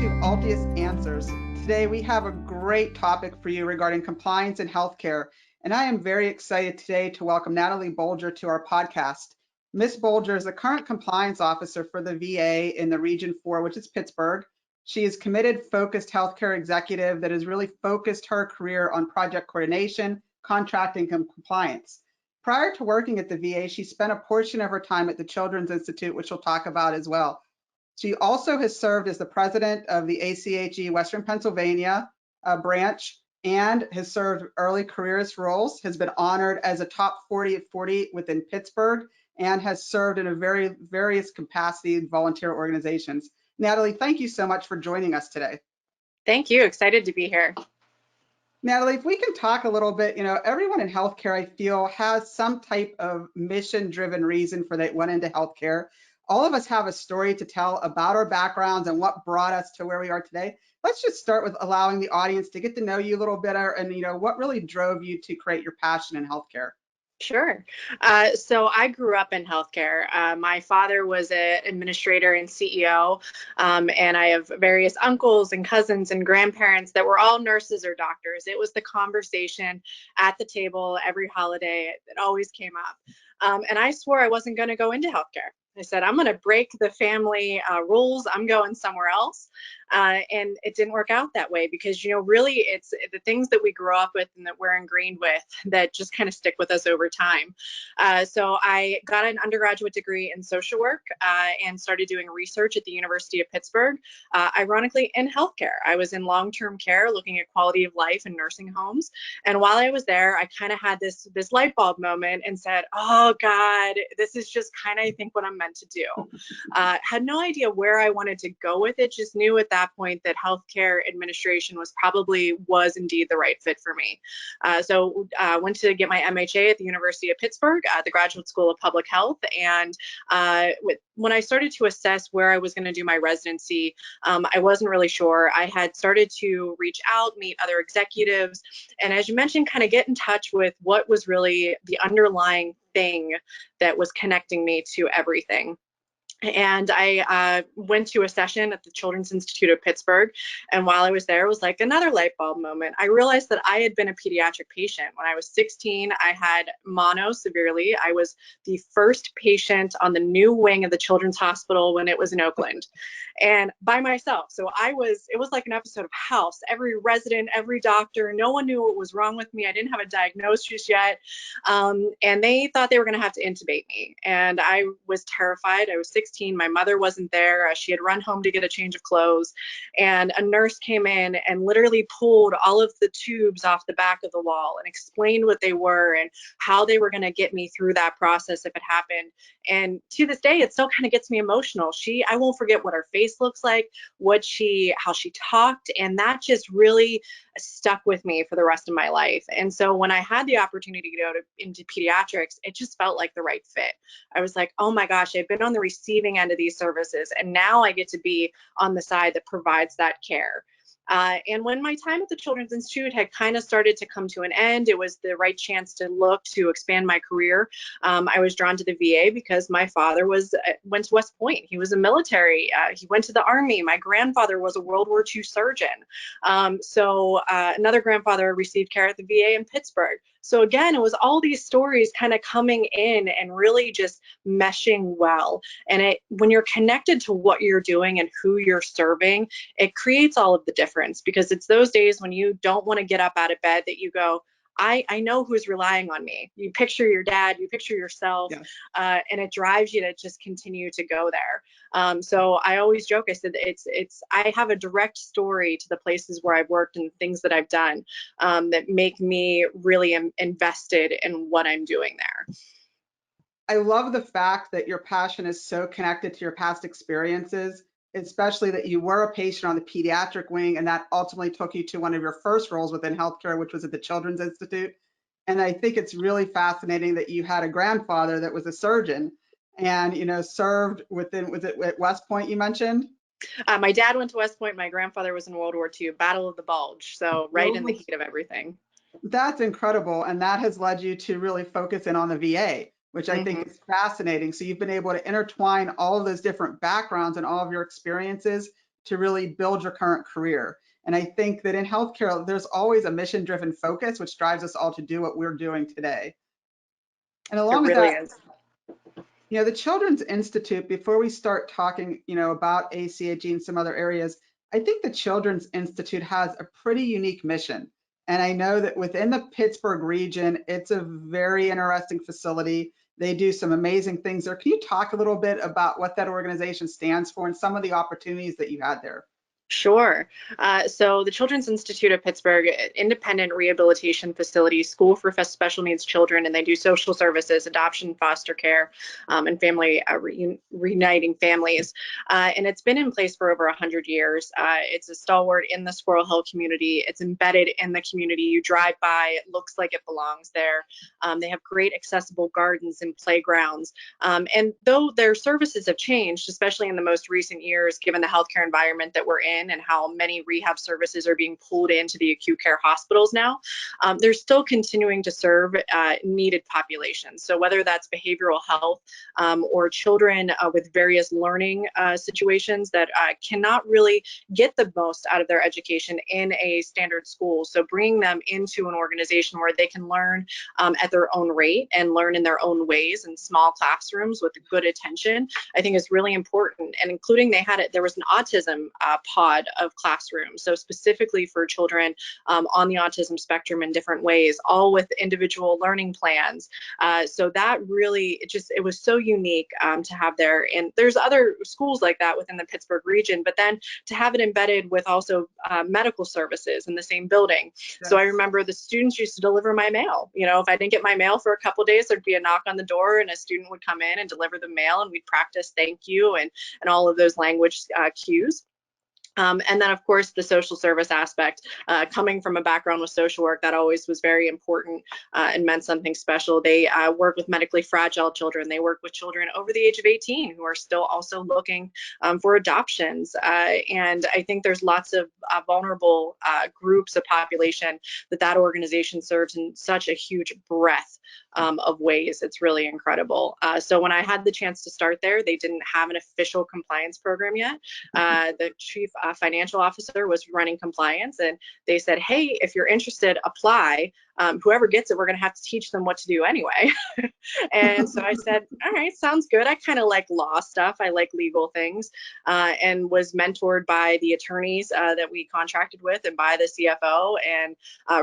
Altius Answers. Today we have a great topic for you regarding compliance in healthcare, and I am very excited today to welcome Natalie Bulger to our podcast. Ms. Bulger is the current compliance officer for the VA in the Region 4, which is Pittsburgh. She is committed, focused healthcare executive that has really focused her career on project coordination, contracting, and compliance. Prior to working at the VA, she spent a portion of her time at the Children's Institute, which we'll talk about as well. She also has served as the president of the ACHE Western Pennsylvania branch and has served early careers roles, has been honored as a top 40 at 40 within Pittsburgh, and has served in various capacity volunteer organizations. Natalie, thank you so much for joining us today. Thank you. Excited to be here. Natalie, if we can talk a little bit, everyone in healthcare, I feel, has some type of mission-driven reason for they went into healthcare. All of us have a story to tell about our backgrounds and what brought us to where we are today. Let's just start with allowing the audience to get to know you a little better and what really drove you to create your passion in healthcare. Sure. So I grew up in healthcare. My father was an administrator and CEO, and I have various uncles and cousins and grandparents that were all nurses or doctors. It was the conversation at the table every holiday. It always came up. And I swore I wasn't going to go into healthcare. I said, I'm going to break the family rules. I'm going somewhere else. And it didn't work out that way because, really it's the things that we grew up with and that we're ingrained with that just kind of stick with us over time. So I got an undergraduate degree in social work and started doing research at the University of Pittsburgh, ironically in healthcare. I was in long-term care looking at quality of life in nursing homes. And while I was there, I kind of had this light bulb moment and said, oh God, this is just kind of, I think, what I'm meant to do. Had no idea where I wanted to go with it, just knew at that point that healthcare administration was indeed the right fit for me. So went to get my MHA at the University of Pittsburgh, the Graduate School of Public Health. And when I started to assess where I was going to do my residency, I wasn't really sure. I had started to reach out, meet other executives, and as you mentioned, kind of get in touch with what was really the underlying thing that was connecting me to everything. And I went to a session at the Children's Institute of Pittsburgh. And while I was there, it was like another light bulb moment. I realized that I had been a pediatric patient. When I was 16, I had mono severely. I was the first patient on the new wing of the Children's Hospital when it was in Oakland, and by myself. So it was like an episode of House. Every resident, every doctor, no one knew what was wrong with me. I didn't have a diagnosis yet. And they thought they were going to have to intubate me. And I was terrified. I was 16. My mother wasn't there. She had run home to get a change of clothes, and a nurse came in and literally pulled all of the tubes off the back of the wall and explained what they were and how they were going to get me through that process if it happened. And to this day, it still kind of gets me emotional. I won't forget what her face looks like, how she talked, and that just really stuck with me for the rest of my life. And so when I had the opportunity to go into pediatrics, it just felt like the right fit. I was like, oh my gosh, I've been on the receiving end of these services, and now I get to be on the side that provides that care. And when my time at the Children's Institute had kind of started to come to an end, it was the right chance to look to expand my career. I was drawn to the VA because my father went to West Point. He was a military. He went to the Army. My grandfather was a World War II surgeon. So another grandfather received care at the VA in Pittsburgh. So again, it was all these stories kind of coming in and really just meshing well. And when you're connected to what you're doing and who you're serving, it creates all of the difference, because it's those days when you don't want to get up out of bed that you go, I know who's relying on me. You picture your dad, you picture yourself, yes. And it drives you to just continue to go there. So I always joke, I said, I have a direct story to the places where I've worked and things that I've done that make me really invested in what I'm doing there. I love the fact that your passion is so connected to your past experiences, especially that you were a patient on the pediatric wing, and that ultimately took you to one of your first roles within healthcare, which was at the Children's Institute. And I think it's really fascinating that you had a grandfather that was a surgeon and, served was it at West Point you mentioned? My dad went to West Point. My grandfather was in World War II, Battle of the Bulge. So right in the heat of everything. That's incredible. And that has led you to really focus in on the VA, which I think is fascinating. So you've been able to intertwine all of those different backgrounds and all of your experiences to really build your current career. And I think that in healthcare, there's always a mission-driven focus, which drives us all to do what we're doing today. And It along with really that, is. the Children's Institute, before we start talking, about ACAG and some other areas, I think the Children's Institute has a pretty unique mission. And I know that within the Pittsburgh region, it's a very interesting facility. They do some amazing things there. Can you talk a little bit about what that organization stands for and some of the opportunities that you had there? Sure. So the Children's Institute of Pittsburgh, independent rehabilitation facility, school for special needs children, and they do social services, adoption, foster care, and family reuniting families. And it's been in place for over 100 years. It's a stalwart in the Squirrel Hill community. It's embedded in the community. You drive by, it looks like it belongs there. They have great accessible gardens and playgrounds. And though their services have changed, especially in the most recent years, given the healthcare environment that we're in and how many rehab services are being pulled into the acute care hospitals now, they're still continuing to serve needed populations. So whether that's behavioral health or children with various learning situations that cannot really get the most out of their education in a standard school. So bringing them into an organization where they can learn at their own rate and learn in their own ways in small classrooms with good attention, I think is really important. And including there was an autism pod of classrooms, so specifically for children on the autism spectrum in different ways, all with individual learning plans. So that really, it was so unique to have there. And there's other schools like that within the Pittsburgh region, but then to have it embedded with also medical services in the same building. Yes. So I remember the students used to deliver my mail. If I didn't get my mail for a couple of days, there'd be a knock on the door and a student would come in and deliver the mail, and we'd practice thank you and all of those language cues. And then, of course, the social service aspect, coming from a background with social work, that always was very important and meant something special. They work with medically fragile children. They work with children over the age of 18 who are still also looking for adoptions. And I think there's lots of vulnerable groups of population that organization serves in such a huge breadth of ways. It's really incredible. So when I had the chance to start there, they didn't have an official compliance program yet. The chief financial officer was running compliance, and they said, hey, if you're interested, apply. Whoever gets it, we're going to have to teach them what to do anyway. And so I said, all right, sounds good. I kind of like law stuff. I like legal things, and was mentored by the attorneys that we contracted with and by the CFO, and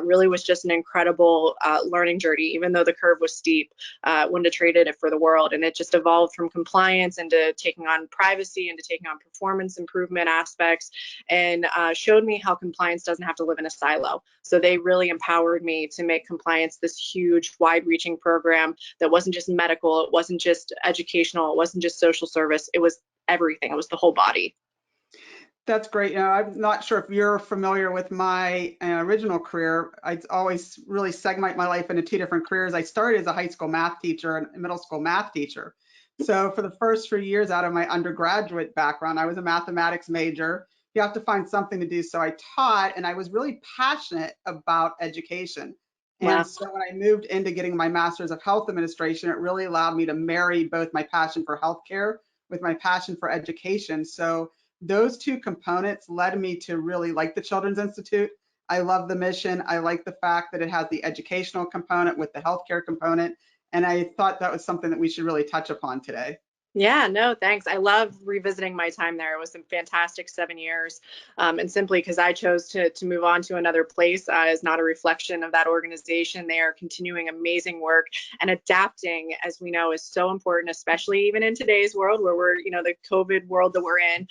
really was just an incredible learning journey, even though the curve was steep. Wouldn't have traded it for the world. And it just evolved from compliance into taking on privacy, into taking on performance improvement aspects, and showed me how compliance doesn't have to live in a silo. So they really empowered me to make compliance this huge, wide-reaching program that wasn't just medical, it wasn't just educational, it wasn't just social service, it was everything. It was the whole body. That's great. I'm not sure if you're familiar with my original career. I always really segment my life into two different careers. I started as a high school math teacher and a middle school math teacher. So for the first 3 years out of my undergraduate background, I was a mathematics major. You have to find something to do. So I taught, and I was really passionate about education. Wow. And so when I moved into getting my master's of health administration, it really allowed me to marry both my passion for healthcare with my passion for education. So those two components led me to really like the Children's Institute. I love the mission. I like the fact that it has the educational component with the healthcare component. And I thought that was something that we should really touch upon today. Yeah, no, thanks. I love revisiting my time there. It was a fantastic 7 years. And simply because I chose to move on to another place is not a reflection of that organization. They are continuing amazing work, and adapting, as we know, is so important, especially even in today's world where we're, the COVID world that we're in.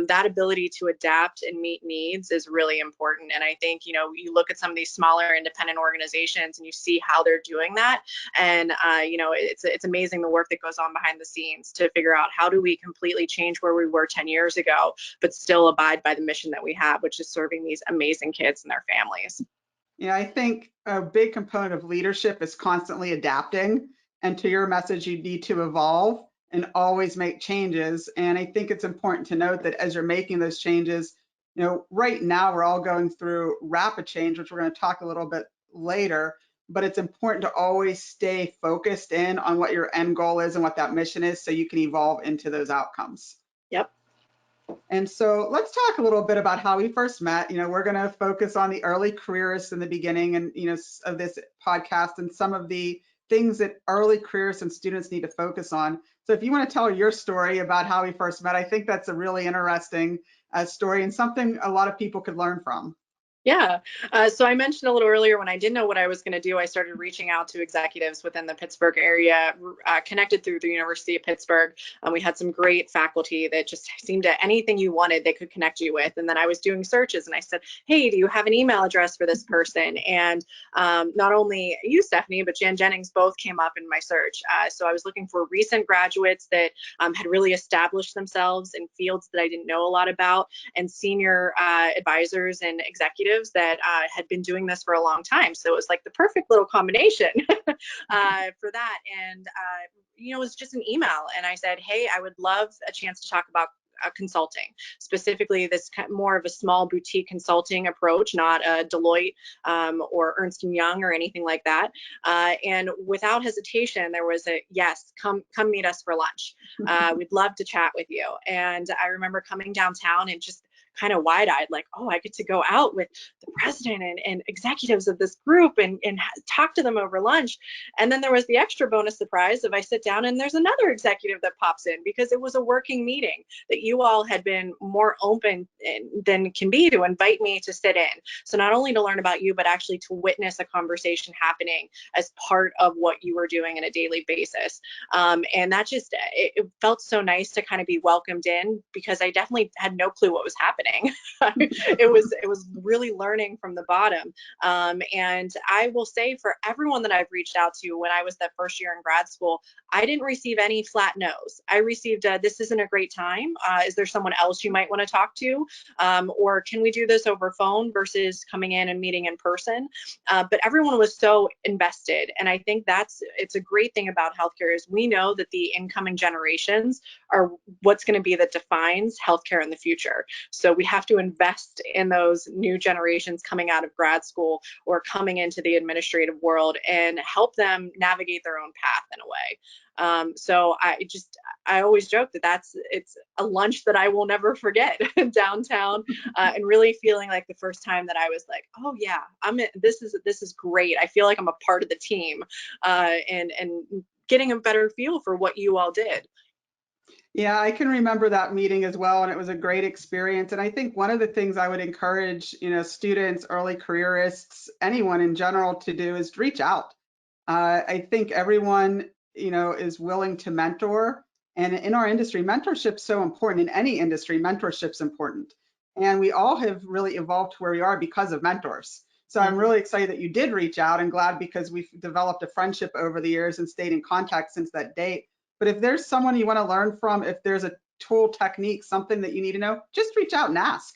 That ability to adapt and meet needs is really important. And I think, you look at some of these smaller independent organizations and you see how they're doing that. And, it's amazing the work that goes on behind the scenes to figure out how do we completely change where we were 10 years ago, but still abide by the mission that we have, which is serving these amazing kids and their families. Yeah, I think a big component of leadership is constantly adapting. And to your message, you need to evolve and always make changes. And I think it's important to note that as you're making those changes, right now we're all going through rapid change, which we're going to talk a little bit later. But it's important to always stay focused in on what your end goal is and what that mission is so you can evolve into those outcomes. Yep. And so let's talk a little bit about how we first met. We're going to focus on the early careerists in the beginning and, of this podcast and some of the things that early careerists and students need to focus on. So if you want to tell your story about how we first met, I think that's a really interesting story and something a lot of people could learn from. Yeah. So I mentioned a little earlier when I didn't know what I was going to do, I started reaching out to executives within the Pittsburgh area, connected through the University of Pittsburgh. We had some great faculty that just seemed to anything you wanted, they could connect you with. And then I was doing searches and I said, hey, do you have an email address for this person? And not only you, Stephanie, but Jan Jennings both came up in my search. So I was looking for recent graduates that had really established themselves in fields that I didn't know a lot about, and senior advisors and executives that had been doing this for a long time. So it was like the perfect little combination for that. And, it was just an email. And I said, hey, I would love a chance to talk about consulting, specifically this more of a small boutique consulting approach, not a Deloitte or Ernst & Young or anything like that. And without hesitation, there was a yes, come meet us for lunch. We'd love to chat with you. And I remember coming downtown and just kind of wide-eyed, like, oh, I get to go out with the president and executives of this group and talk to them over lunch. And then there was the extra bonus surprise of I sit down and there's another executive that pops in, because it was a working meeting that you all had been more open than can be to invite me to sit in. So not only to learn about you, but actually to witness a conversation happening as part of what you were doing on a daily basis. And that just, it felt so nice to kind of be welcomed in, because I definitely had no clue what was happening. it was really learning from the bottom. And I will say, for everyone that I've reached out to when I was that first year in grad school, I didn't receive any flat no's. I received this isn't a great time. Is there someone else you might want to talk to? Or can we do this over phone versus coming in and meeting in person? But everyone was so invested. And I think it's a great thing about healthcare is we know that the incoming generations are what's going to be that defines healthcare in the future. So we have to invest in those new generations coming out of grad school or coming into the administrative world and help them navigate their own path in a way. So I always joke that it's a lunch that I will never forget downtown, and really feeling like the first time that I was like, oh yeah, this is great. I feel like I'm a part of the team, and getting a better feel for what you all did. Yeah, I can remember that meeting as well, and it was a great experience. And I think one of the things I would encourage, students, early careerists, anyone in general to do is reach out. I think everyone, is willing to mentor. And in our industry, mentorship's so important. In any industry, mentorship's important. And we all have really evolved to where we are because of mentors. So I'm really excited that you did reach out, and glad because we've developed a friendship over the years and stayed in contact since that date. But if there's someone you want to learn from, if there's a tool, technique, something that you need to know, just reach out and ask.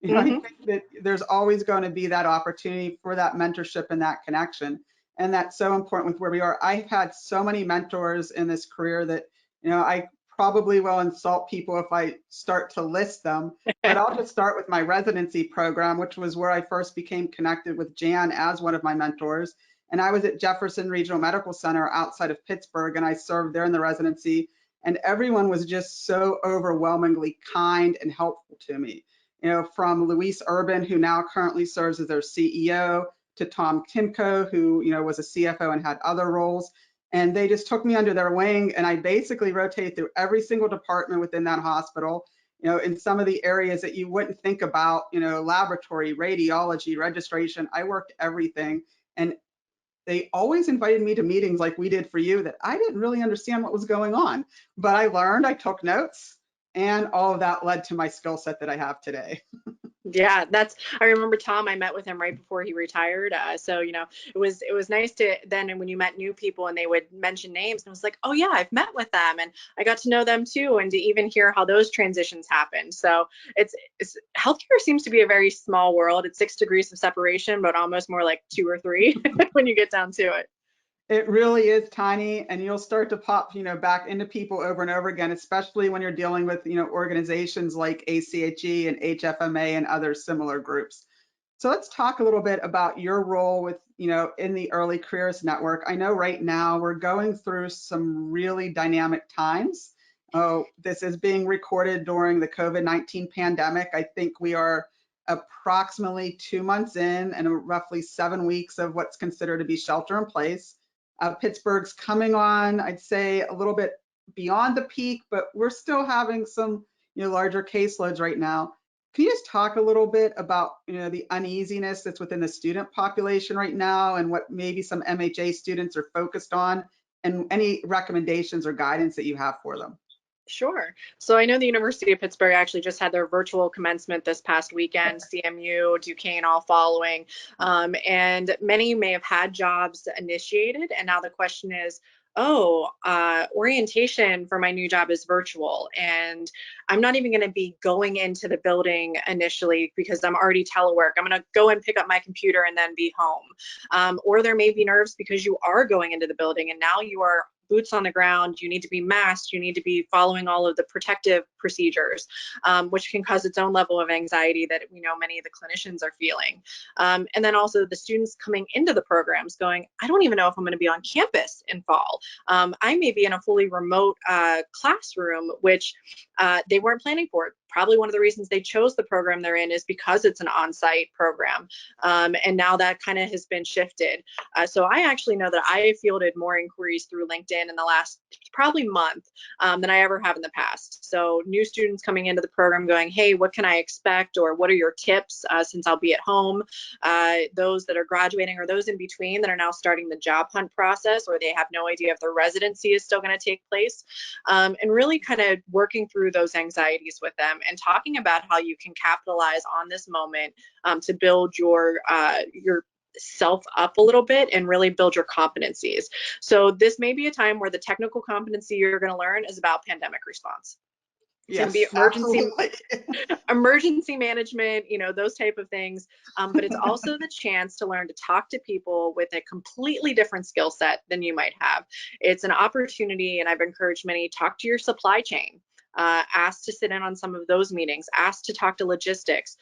I think that there's always going to be that opportunity for that mentorship and that connection. And that's so important with where we are. I've had so many mentors in this career that, I probably will insult people if I start to list them, but I'll just start with my residency program, which was where I first became connected with Jan as one of my mentors. And I was at Jefferson Regional Medical Center outside of Pittsburgh, and I served there in the residency. And everyone was just so overwhelmingly kind and helpful to me. From Luis Urban, who now currently serves as their CEO, to Tom Timko, who was a CFO and had other roles. And they just took me under their wing, and I basically rotated through every single department within that hospital. In some of the areas that you wouldn't think about, laboratory, radiology, registration, I worked everything. And they always invited me to meetings like we did for you that I didn't really understand what was going on, but I learned, I took notes, and all of that led to my skill set that I have today. Yeah, I remember Tom, I met with him right before he retired. So, it was nice to then, when you met new people and they would mention names, and it was like, oh yeah, I've met with them and I got to know them too. And to even hear how those transitions happened. So it's healthcare seems to be a very small world. It's 6 degrees of separation, but almost more like 2 or 3 when you get down to it. It really is tiny, and you'll start to pop, back into people over and over again, especially when you're dealing with, organizations like ACHE and HFMA and other similar groups. So let's talk a little bit about your role with, in the Early Careers Network. I know right now we're going through some really dynamic times, Oh, this is being recorded during the COVID-19 pandemic. I think we are approximately 2 months in and roughly 7 weeks of what's considered to be shelter in place. Pittsburgh's coming on, I'd say, a little bit beyond the peak, but we're still having some, larger caseloads right now. Can you just talk a little bit about, the uneasiness that's within the student population right now and what maybe some MHA students are focused on and any recommendations or guidance that you have for them? Sure. So I know the University of Pittsburgh actually just had their virtual commencement this past weekend, CMU, Duquesne all following. And many may have had jobs initiated. And now the question is, orientation for my new job is virtual. And I'm not even going to be going into the building initially because I'm already telework. I'm going to go and pick up my computer and then be home. Or there may be nerves because you are going into the building and now you are boots on the ground, you need to be masked, you need to be following all of the protective procedures, which can cause its own level of anxiety that we know many of the clinicians are feeling. And then also the students coming into the programs going, I don't even know if I'm going to be on campus in fall. I may be in a fully remote classroom, which they weren't planning for. Probably one of the reasons they chose the program they're in is because it's an on-site program. And now that kind of has been shifted. So I actually know that I fielded more inquiries through LinkedIn in the last probably month than I ever have in the past. So new students coming into the program going, hey, what can I expect? Or what are your tips since I'll be at home? Those that are graduating or those in between that are now starting the job hunt process, or they have no idea if their residency is still going to take place. And really kind of working through those anxieties with them and talking about how you can capitalize on this moment to build your self up a little bit and really build your competencies. So this may be a time where the technical competency you're going to learn is about pandemic response. It's going to be emergency management, those type of things. But it's also the chance to learn to talk to people with a completely different skill set than you might have. It's an opportunity, and I've encouraged many, talk to your supply chain. Asked to sit in on some of those meetings, asked to talk to logistics,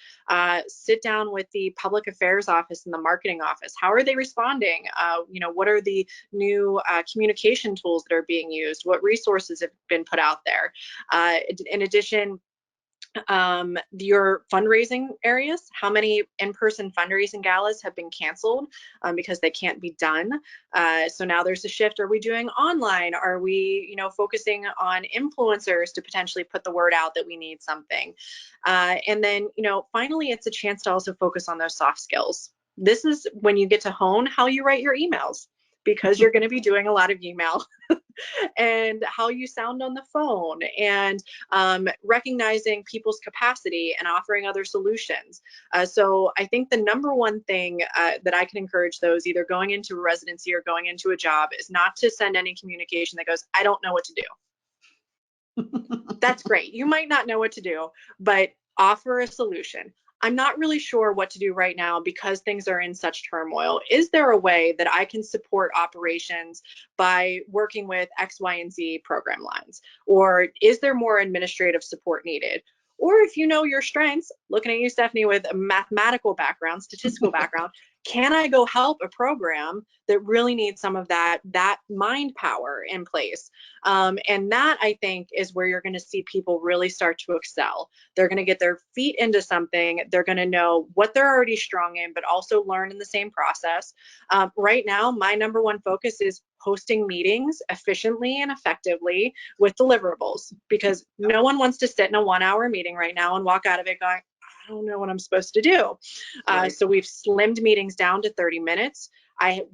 sit down with the public affairs office and the marketing office. How are they responding? What are the new communication tools that are being used? What resources have been put out there? In addition, your fundraising areas, how many in-person fundraising galas have been canceled because they can't be done. So now there's a shift. Are we doing online? Are we, focusing on influencers to potentially put the word out that we need something? And then, finally, it's a chance to also focus on those soft skills. This is when you get to hone how you write your emails, because you're going to be doing a lot of email and how you sound on the phone and recognizing people's capacity and offering other solutions. So I think the number one thing that I can encourage those either going into a residency or going into a job is not to send any communication that goes, I don't know what to do. That's great. You might not know what to do, but offer a solution. I'm not really sure what to do right now because things are in such turmoil. Is there a way that I can support operations by working with X, Y, and Z program lines? Or is there more administrative support needed? Or if you know your strengths, looking at you, Stephanie, with a mathematical background, statistical background, can I go help a program that really needs some of that mind power in place? And that, I think, is where you're going to see people really start to excel. They're going to get their feet into something. They're going to know what they're already strong in, but also learn in the same process. Right now, my number one focus is hosting meetings efficiently and effectively with deliverables, because no one wants to sit in a 1-hour meeting right now and walk out of it going, I don't know what I'm supposed to do. Right. So we've slimmed meetings down to 30 minutes.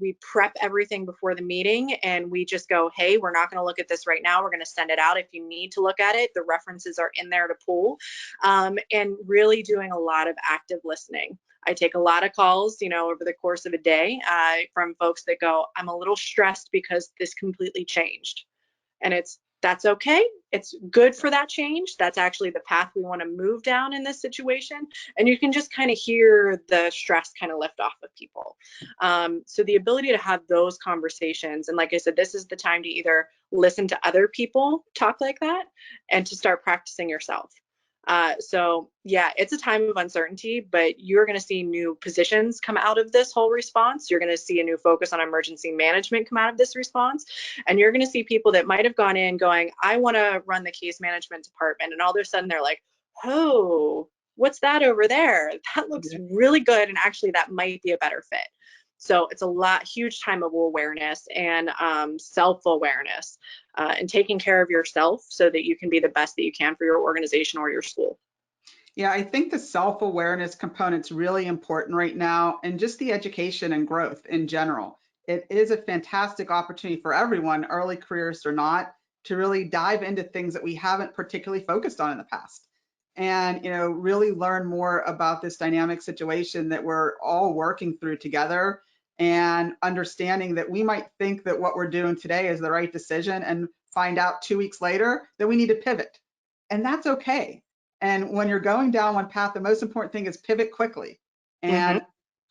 We prep everything before the meeting and we just go, hey, we're not going to look at this right now. We're going to send it out. If you need to look at it, the references are in there to pull, and really doing a lot of active listening. I take a lot of calls, over the course of a day from folks that go, I'm a little stressed because this completely changed. And that's okay. It's good for that change. That's actually the path we want to move down in this situation. And you can just kind of hear the stress kind of lift off of people. So the ability to have those conversations, and like I said, this is the time to either listen to other people talk like that and to start practicing yourself. So yeah, it's a time of uncertainty, but you're going to see new positions come out of this whole response. You're going to see a new focus on emergency management come out of this response. And you're going to see people that might have gone in going, I want to run the case management department. And all of a sudden they're like, oh, what's that over there? That looks really good. And actually that might be a better fit. So it's huge time of awareness and self-awareness and taking care of yourself so that you can be the best that you can for your organization or your school. Yeah, I think the self-awareness component's really important right now, and just the education and growth in general. It is a fantastic opportunity for everyone, early careers or not, to really dive into things that we haven't particularly focused on in the past. And, really learn more about this dynamic situation that we're all working through together, and understanding that we might think that what we're doing today is the right decision and find out 2 weeks later that we need to pivot. And that's okay. And when you're going down one path, the most important thing is pivot quickly Mm-hmm. and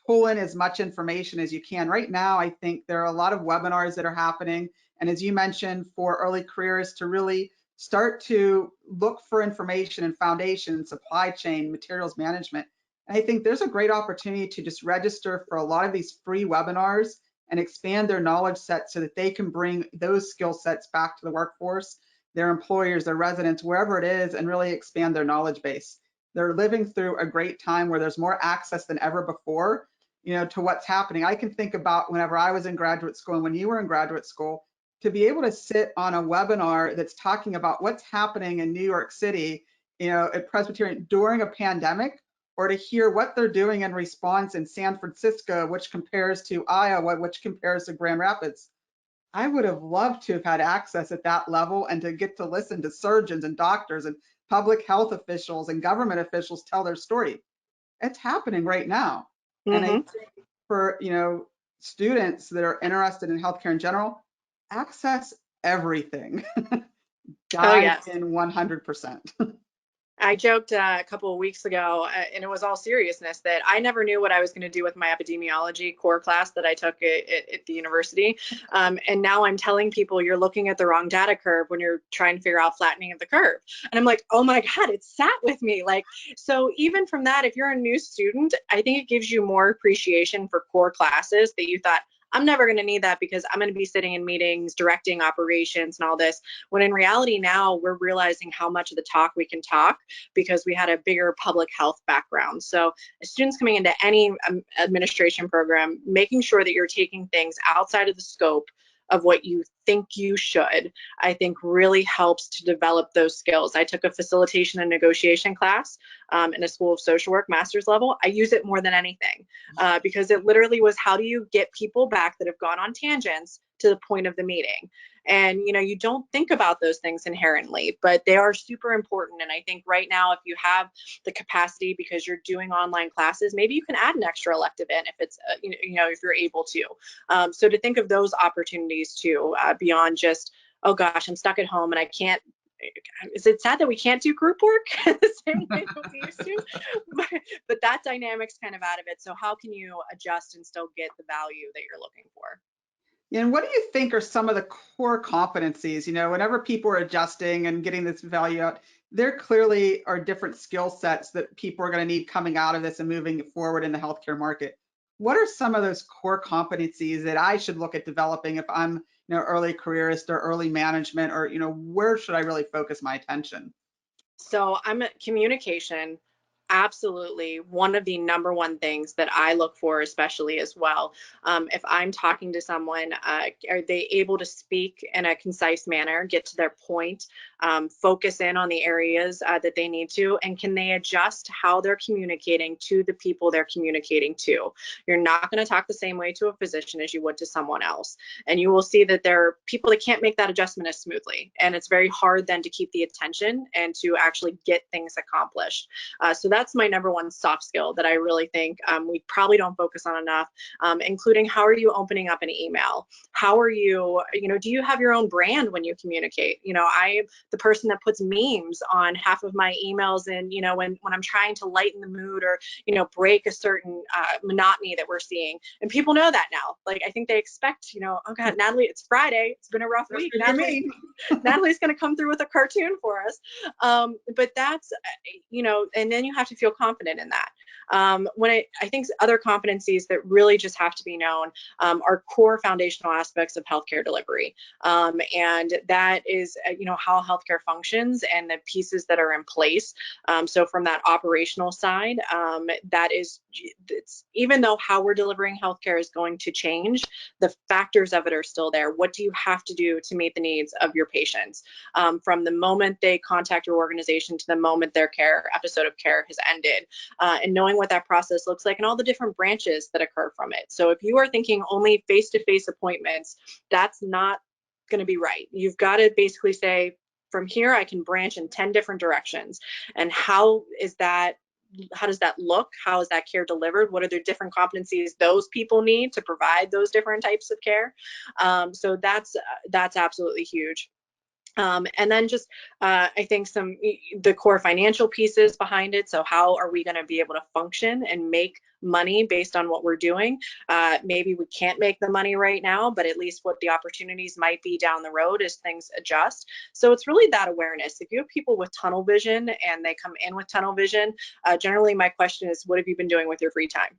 pull in as much information as you can. Right now, I think there are a lot of webinars that are happening. And as you mentioned, for early careers to really start to look for information and foundation, supply chain, materials management. And I think there's a great opportunity to just register for a lot of these free webinars and expand their knowledge set so that they can bring those skill sets back to the workforce, their employers, their residents, wherever it is, and really expand their knowledge base. They're living through a great time where there's more access than ever before, to what's happening. I can think about whenever I was in graduate school and when you were in graduate school, to be able to sit on a webinar that's talking about what's happening in New York City, at Presbyterian during a pandemic, or to hear what they're doing in response in San Francisco, which compares to Iowa, which compares to Grand Rapids. I would have loved to have had access at that level and to get to listen to surgeons and doctors and public health officials and government officials tell their story. It's happening right now. And I Mm-hmm. think for, students that are interested in healthcare in general, access everything. Oh, Dive yes. in 100%. I joked a couple of weeks ago, and it was all seriousness, that I never knew what I was going to do with my epidemiology core class that I took at the university. And now I'm telling people you're looking at the wrong data curve when you're trying to figure out flattening of the curve. And I'm like, oh my God, it sat with me. So even from that, if you're a new student, I think it gives you more appreciation for core classes that you thought, I'm never going to need that because I'm going to be sitting in meetings, directing operations and all this. When in reality now we're realizing how much of the talk we can talk because we had a bigger public health background. So students coming into any administration program, making sure that you're taking things outside of the scope of what you think you should, I think really helps to develop those skills. I took a facilitation and negotiation class in a school of social work, master's level. I use it more than anything because it literally was, how do you get people back that have gone on tangents to the point of the meeting? And you don't think about those things inherently, but they are super important. And I think right now, if you have the capacity because you're doing online classes, maybe you can add an extra elective in if it's if you're able to. So to think of those opportunities too, beyond just, oh gosh, I'm stuck at home and I can't. Is it sad that we can't do group work the same way that we used to? But that dynamic's kind of out of it. So how can you adjust and still get the value that you're looking for? And what do you think are some of the core competencies? Whenever people are adjusting and getting this value out, there clearly are different skill sets that people are going to need coming out of this and moving forward in the healthcare market. What are some of those core competencies that I should look at developing if I'm, early careerist or early management, or, where should I really focus my attention? So I'm at communication. Absolutely. One of the number one things that I look for, especially as well, if I'm talking to someone, are they able to speak in a concise manner, get to their point, focus in on the areas that they need to, and can they adjust how they're communicating to the people they're communicating to? You're not going to talk the same way to a physician as you would to someone else. And you will see that there are people that can't make that adjustment as smoothly. And it's very hard then to keep the attention and to actually get things accomplished. So that's my number one soft skill that I really think we probably don't focus on enough, including how are you opening up an email? How are you, do you have your own brand when you communicate? I am the person that puts memes on half of my emails, and, when I'm trying to lighten the mood or, break a certain monotony that we're seeing. And people know that now. Like, I think they expect, oh God, Natalie, it's Friday. It's been a rough week. Natalie's going to come through with a cartoon for us. But that's, and then you have to feel confident in that. When I think other competencies that really just have to be known are core foundational aspects of healthcare delivery. And that is, how healthcare functions and the pieces that are in place. So from that operational side, even though how we're delivering healthcare is going to change, the factors of it are still there. What do you have to do to meet the needs of your patients from the moment they contact your organization to the moment their episode of care has ended, and knowing what that process looks like and all the different branches that occur from it. So if you are thinking only face-to-face appointments, that's not going to be right. You've got to basically say, from here, I can branch in 10 different directions. And how does that look? How is that care delivered? What are the different competencies those people need to provide those different types of care? So that's absolutely huge. And then just, I think the core financial pieces behind it. So how are we going to be able to function and make money based on what we're doing? Maybe we can't make the money right now, but at least what the opportunities might be down the road as things adjust. So it's really that awareness. If you have people with tunnel vision and they come in with tunnel vision, generally my question is, what have you been doing with your free time?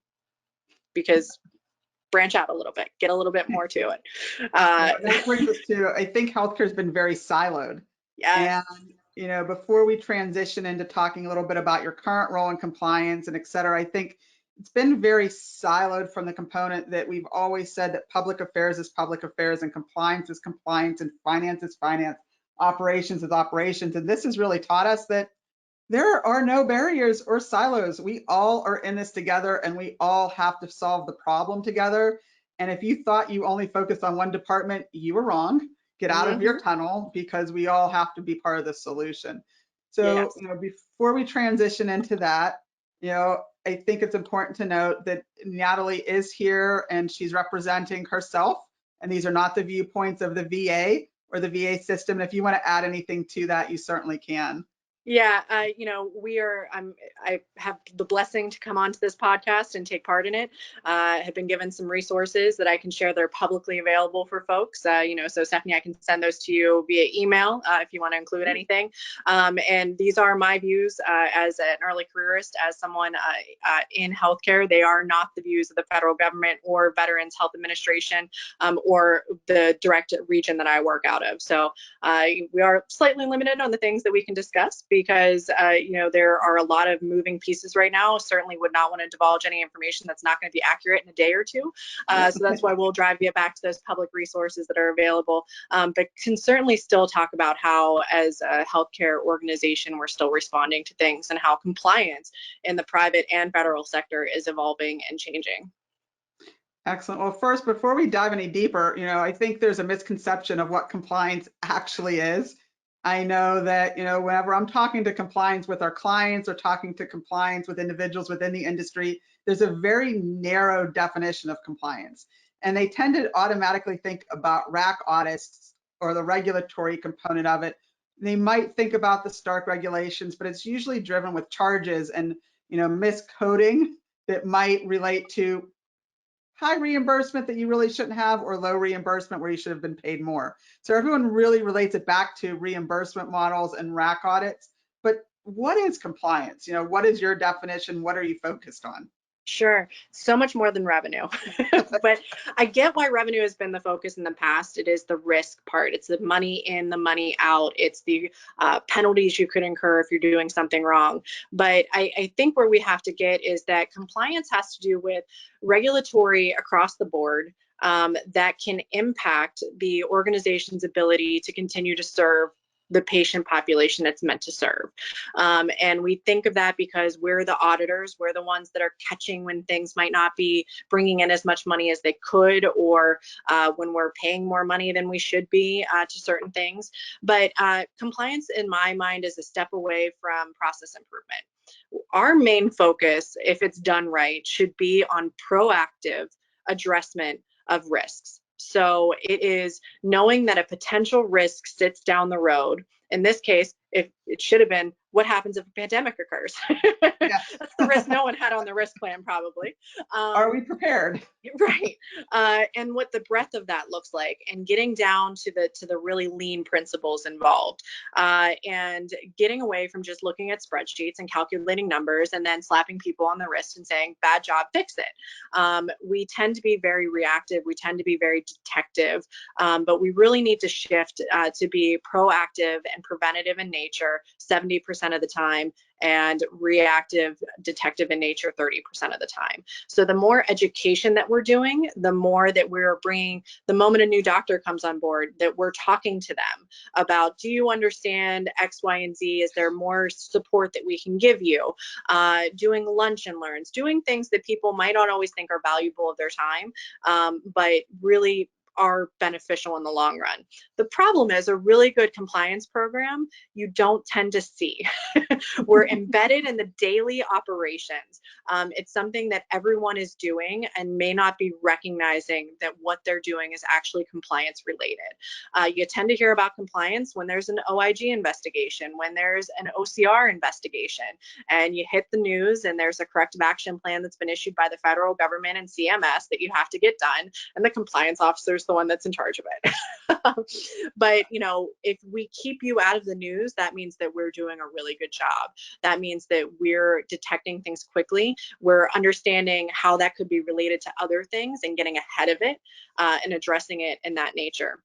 Because branch out a little bit, get a little bit more to it. That brings us to, I think healthcare has been very siloed. Yes. And, before we transition into talking a little bit about your current role in compliance and et cetera, I think it's been very siloed from the component that we've always said that public affairs is public affairs and compliance is compliance and finance is finance, operations is operations. And this has really taught us that there are no barriers or silos. We all are in this together and we all have to solve the problem together. And if you thought you only focused on one department, you were wrong. Get out of your tunnel, because we all have to be part of the solution. So, yes. Before we transition into that, I think it's important to note that Natalie is here and she's representing herself. And these are not the viewpoints of the VA or the VA system. And if you want to add anything to that, you certainly can. Yeah, I have the blessing to come onto this podcast and take part in it. I have been given some resources that I can share. They're publicly available for folks. So Stephanie, I can send those to you via email if you want to include anything. And these are my views as an early careerist, as someone in healthcare. They are not the views of the federal government or Veterans Health Administration or the direct region that I work out of. So we are slightly limited on the things that we can discuss, because there are a lot of moving pieces right now. Certainly would not want to divulge any information that's not going to be accurate in a day or two. So that's why we'll drive you back to those public resources that are available, but can certainly still talk about how, as a healthcare organization, we're still responding to things and how compliance in the private and federal sector is evolving and changing. Excellent. Well, first, before we dive any deeper, I think there's a misconception of what compliance actually is. I know that, whenever I'm talking to compliance with our clients or talking to compliance with individuals within the industry, there's a very narrow definition of compliance. And they tend to automatically think about RAC audits or the regulatory component of it. They might think about the Stark regulations, but it's usually driven with charges and, miscoding that might relate to high reimbursement that you really shouldn't have, or low reimbursement where you should have been paid more. So everyone really relates it back to reimbursement models and RAC audits. But what is compliance? What is your definition? What are you focused on? Sure. So much more than revenue. But I get why revenue has been the focus in the past. It is the risk part. It's the money in, the money out. It's the penalties you could incur if you're doing something wrong. But I think where we have to get is that compliance has to do with regulatory across the board that can impact the organization's ability to continue to serve the patient population it's meant to serve. And we think of that because we're the auditors, we're the ones that are catching when things might not be bringing in as much money as they could, or when we're paying more money than we should be to certain things. But compliance, in my mind, is a step away from process improvement. Our main focus, if it's done right, should be on proactive addressment of risks. So it is knowing that a potential risk sits down the road. In this case, if it should have been, what happens if a pandemic occurs? Yes. That's the risk no one had on the risk plan, probably. Are we prepared? Right. And what the breadth of that looks like, and getting down to the really lean principles involved, and getting away from just looking at spreadsheets and calculating numbers and then slapping people on the wrist and saying, bad job, fix it. We tend to be very reactive. We tend to be very detective, but we really need to shift to be proactive and preventative in nature 70% of the time, and reactive, detective in nature 30% of the time. So the more education that we're doing, the more that we're bringing, the moment a new doctor comes on board, that we're talking to them about, do you understand X, Y, and Z? Is there more support that we can give you? Doing lunch and learns, doing things that people might not always think are valuable of their time, but really are beneficial in the long run. The problem is, a really good compliance program, you don't tend to see. We're embedded in the daily operations. It's something that everyone is doing and may not be recognizing that what they're doing is actually compliance related. You tend to hear about compliance when there's an OIG investigation, when there's an OCR investigation, and you hit the news and there's a corrective action plan that's been issued by the federal government and CMS that you have to get done, and the compliance officer is the one that's in charge of it. But if we keep you out of the news, that means that we're doing a really good job. That means that we're detecting things quickly. We're understanding how that could be related to other things and getting ahead of it and addressing it in that nature.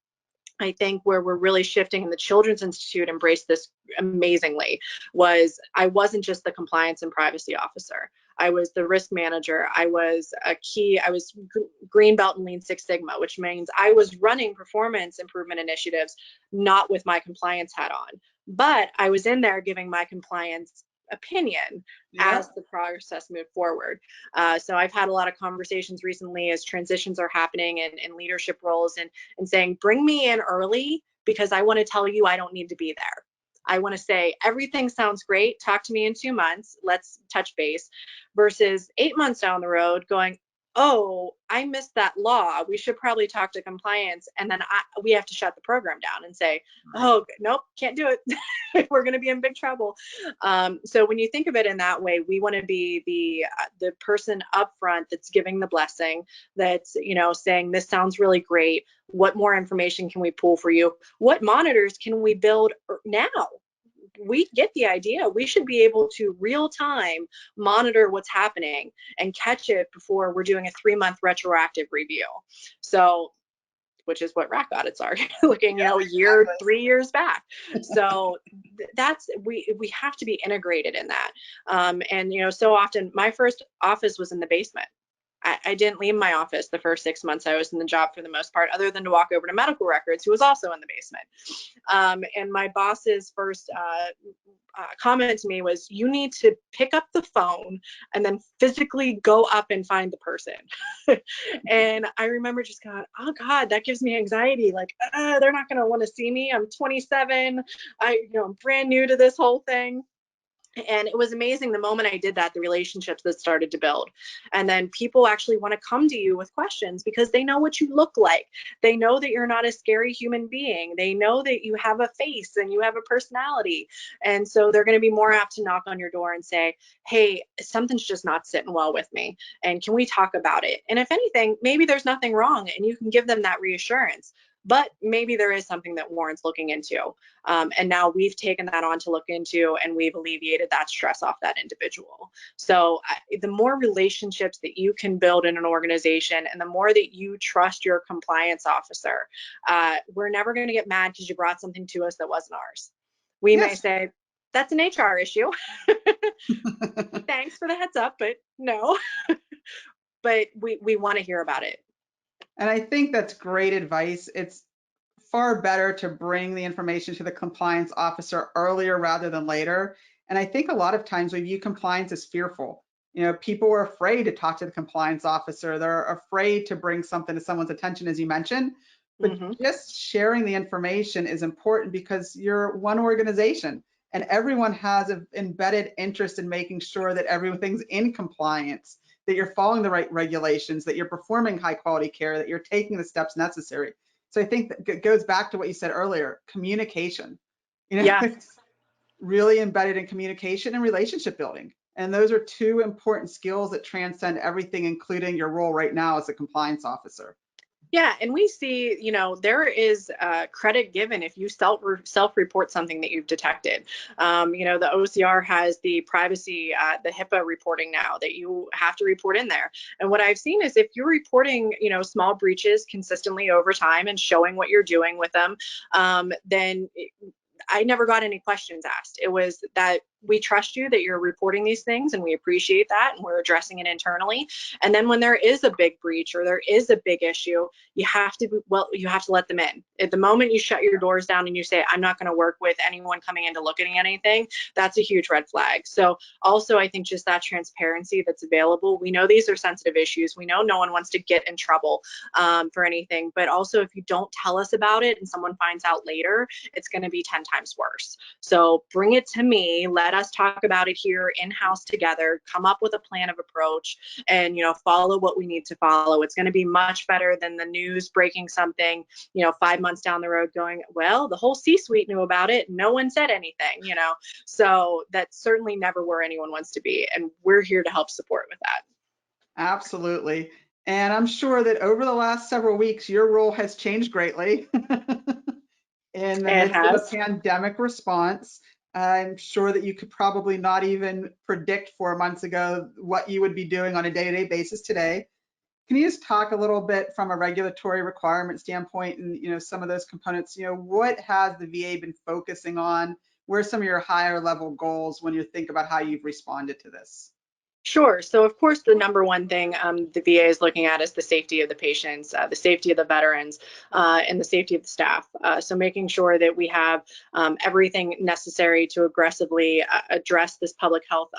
I think where we're really shifting, and the Children's Institute embraced this amazingly, was I wasn't just the compliance and privacy officer. I was the risk manager. I was green belt in Lean Six Sigma, which means I was running performance improvement initiatives, not with my compliance hat on, but I was in there giving my compliance opinion as the process moved forward. So I've had a lot of conversations recently as transitions are happening in leadership roles, and saying, bring me in early, because I want to tell you I don't need to be there. I want to say, everything sounds great. Talk to me in 2 months. Let's touch base, versus 8 months down the road going, oh, I missed that law. We should probably talk to compliance. And then we have to shut the program down and say, oh, nope, can't do it. We're going to be in big trouble. So when you think of it in that way, we want to be the person up front that's giving the blessing, that's, saying, this sounds really great. What more information can we pull for you? What monitors can we build now? We get the idea. We should be able to real time monitor what's happening and catch it before we're doing a 3-month retroactive review. So, which is what RAC audits are, looking, year, 3 years back. So that's, we have to be integrated in that. And, so often my first office was in the basement. I didn't leave my office the first 6 months I was in the job, for the most part, other than to walk over to medical records, who was also in the basement. And my boss's first comment to me was, you need to pick up the phone and then physically go up and find the person. And I remember just going, oh God, that gives me anxiety. Like, they're not going to want to see me. I'm 27. I'm brand new to this whole thing. And it was amazing the moment I did that, the relationships that started to build. And then people actually want to come to you with questions because they know what you look like. They know that you're not a scary human being. They know that you have a face and you have a personality. And so they're going to be more apt to knock on your door and say, hey, something's just not sitting well with me. And can we talk about it? And if anything, maybe there's nothing wrong, and you can give them that reassurance. But maybe there is something that warrants looking into. And now we've taken that on to look into, and we've alleviated that stress off that individual. So the more relationships that you can build in an organization, and the more that you trust your compliance officer, we're never going to get mad because you brought something to us that wasn't ours. We may say, that's an HR issue. Thanks for the heads up, but no. But we want to hear about it. And I think that's great advice. It's far better to bring the information to the compliance officer earlier rather than later. And I think a lot of times we view compliance as fearful. People are afraid to talk to the compliance officer. They're afraid to bring something to someone's attention, as you mentioned. But Hmm. just sharing the information is important because you're one organization and everyone has an embedded interest in making sure that everything's in compliance, that you're following the right regulations, that you're performing high quality care, that you're taking the steps necessary. So I think that it goes back to what you said earlier, communication. Yeah. It's really embedded in communication and relationship building. And those are two important skills that transcend everything, including your role right now as a compliance officer. Yeah, and we see, there is credit given if you self-report something that you've detected. The OCR has the privacy, the HIPAA reporting now that you have to report in there. And what I've seen is if you're reporting, small breaches consistently over time and showing what you're doing with them, then I never got any questions asked. It was that we trust you that you're reporting these things and we appreciate that and we're addressing it internally. And then when there is a big breach or there is a big issue, you have to let them in. At the moment you shut your doors down and you say, I'm not going to work with anyone coming in to look at anything, that's a huge red flag. So also I think just that transparency that's available. We know these are sensitive issues. We know no one wants to get in trouble for anything, but also if you don't tell us about it and someone finds out later, it's going to be 10 times worse. So bring it to me. Let us talk about it here in-house together, come up with a plan of approach and, follow what we need to follow. It's going to be much better than the news breaking something, 5 months down the road going, well, the whole C-suite knew about it. No one said anything, So that's certainly never where anyone wants to be. And we're here to help support with that. Absolutely. And I'm sure that over the last several weeks, your role has changed greatly in the It midst of a has. pandemic response. I'm sure that you could probably not even predict 4 months ago what you would be doing on a day-to-day basis today. Can you just talk a little bit from a regulatory requirement standpoint and some of those components? What has the VA been focusing on? Where are some of your higher level goals when you think about how you've responded to this? Sure. So, of course, the number one thing the VA is looking at is the safety of the patients, the safety of the veterans, and the safety of the staff. So, making sure that we have everything necessary to aggressively address this public health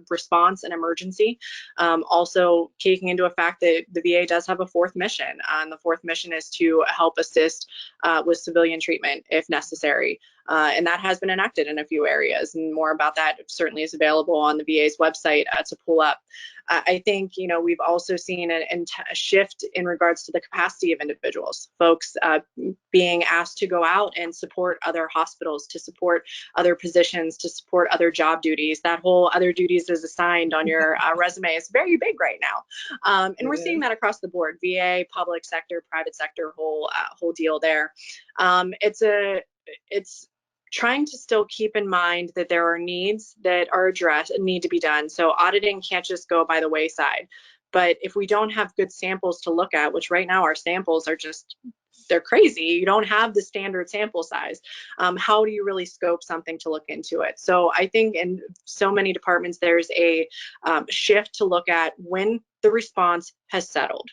response and emergency. Also, taking into effect that the VA does have a fourth mission, and the fourth mission is to help assist with civilian treatment if necessary. And that has been enacted in a few areas, and more about that certainly is available on the VA's website to pull up. I think, we've also seen a shift in regards to the capacity of individuals, folks being asked to go out and support other hospitals, to support other positions, to support other job duties. That whole other duties is assigned on your resume is very big right now. And we're seeing that across the board, VA, public sector, private sector, whole deal there. It's trying to still keep in mind that there are needs that are addressed and need to be done. So auditing can't just go by the wayside. But if we don't have good samples to look at, which right now our samples are they're crazy. You don't have the standard sample size. How do you really scope something to look into it? So I think in so many departments, there's a shift to look at when the response has settled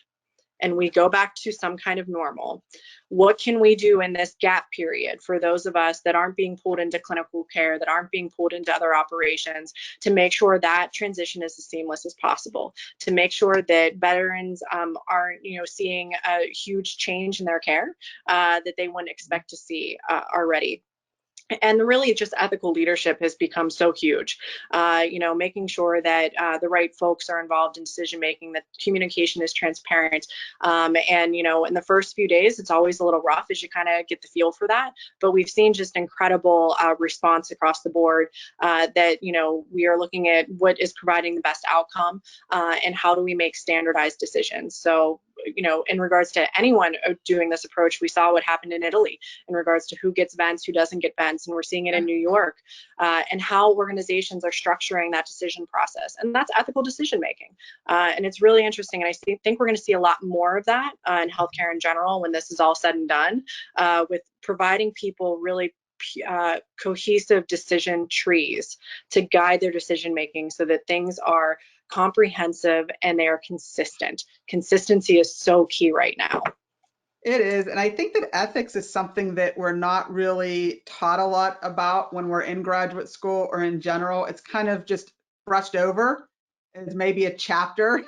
and we go back to some kind of normal. What can we do in this gap period for those of us that aren't being pulled into clinical care, that aren't being pulled into other operations, to make sure that transition is as seamless as possible, to make sure that veterans aren't, seeing a huge change in their care that they wouldn't expect to see already. And really just ethical leadership has become so huge, making sure that the right folks are involved in decision making, that communication is transparent. And, in the first few days, it's always a little rough as you kind of get the feel for that. But we've seen just incredible response across the board that, we are looking at what is providing the best outcome and how do we make standardized decisions. So, in regards to anyone doing this approach, we saw what happened in Italy in regards to who gets vents, who doesn't get vents, and we're seeing it in New York, and how organizations are structuring that decision process. And that's ethical decision making. And it's really interesting. And I think we're going to see a lot more of that in healthcare in general when this is all said and done, with providing people really cohesive decision trees to guide their decision making so that things are comprehensive and they are consistent. Consistency is so key right now. It is, and I think that ethics is something that we're not really taught a lot about when we're in graduate school or in general. It's kind of just brushed over as maybe a chapter.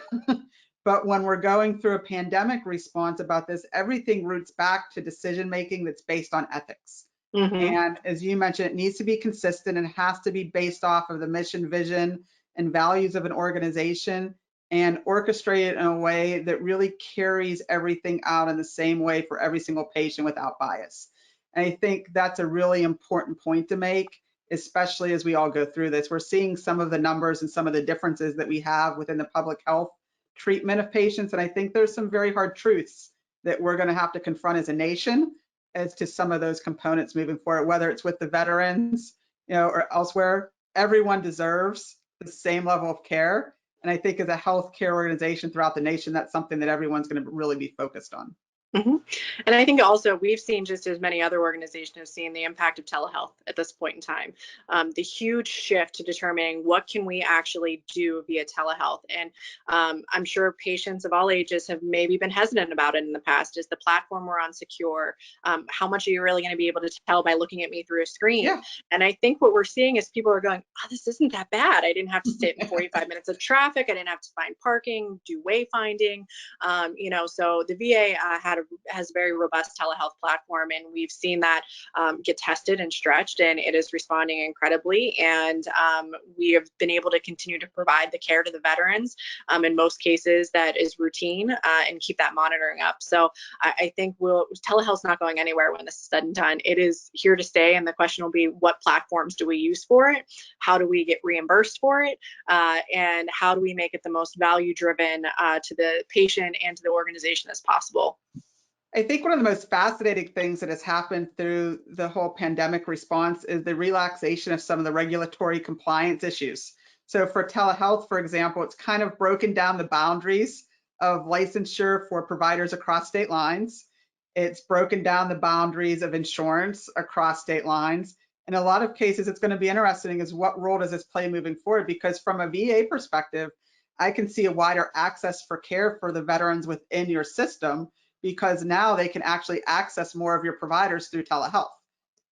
But when we're going through a pandemic response about this, everything roots back to decision making that's based on ethics. Hmm. And as you mentioned, it needs to be consistent and has to be based off of the mission, vision, and values of an organization and orchestrated in a way that really carries everything out in the same way for every single patient without bias. And I think that's a really important point to make, especially as we all go through this. We're seeing some of the numbers and some of the differences that we have within the public health treatment of patients. And I think there's some very hard truths that we're going to have to confront as a nation as to some of those components moving forward, whether it's with the veterans, or elsewhere. Everyone deserves the same level of care. And I think as a healthcare organization throughout the nation, that's something that everyone's going to really be focused on. Hmm. And I think also we've seen, just as many other organizations have seen, the impact of telehealth at this point in time. The huge shift to determining what can we actually do via telehealth. And I'm sure patients of all ages have maybe been hesitant about it in the past. Is the platform we're on secure? How much are you really going to be able to tell by looking at me through a screen? Yeah. And I think what we're seeing is people are going, oh, this isn't that bad. I didn't have to sit in 45 minutes of traffic. I didn't have to find parking, do wayfinding. So the VA has a very robust telehealth platform, and we've seen that get tested and stretched, and it is responding incredibly. And we have been able to continue to provide the care to the veterans in most cases that is routine, and keep that monitoring up. So I think telehealth's not going anywhere when this is said and done. It is here to stay, and the question will be, what platforms do we use for it? How do we get reimbursed for it? And how do we make it the most value driven to the patient and to the organization as possible? I think one of the most fascinating things that has happened through the whole pandemic response is the relaxation of some of the regulatory compliance issues. So for telehealth, for example, it's kind of broken down the boundaries of licensure for providers across state lines. It's broken down the boundaries of insurance across state lines. In a lot of cases, it's going to be interesting is what role does this play moving forward? Because from a VA perspective, I can see a wider access for care for the veterans within your system, because now they can actually access more of your providers through telehealth.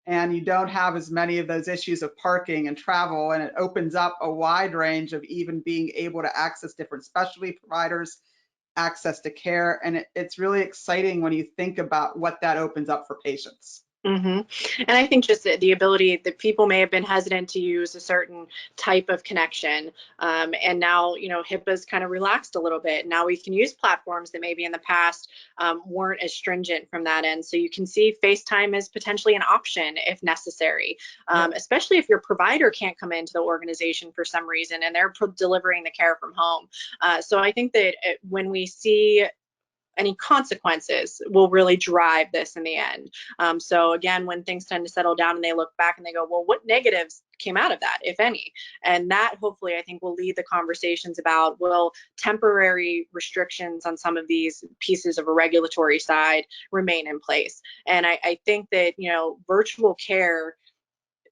And you don't have as many of those issues of parking and travel, and it opens up a wide range of even being able to access different specialty providers, access to care. And it's really exciting when you think about what that opens up for patients. Hmm. And I think just the ability that people may have been hesitant to use a certain type of connection. And now, HIPAA's kind of relaxed a little bit. Now we can use platforms that maybe in the past weren't as stringent from that end. So you can see FaceTime is potentially an option if necessary, Yep. especially if your provider can't come into the organization for some reason and they're delivering the care from home. So I think that when we see any consequences will really drive this in the end. So again, when things tend to settle down and they look back and they go, well, what negatives came out of that, if any? And that hopefully I think will lead the conversations about, will temporary restrictions on some of these pieces of a regulatory side remain in place? And I think that, virtual care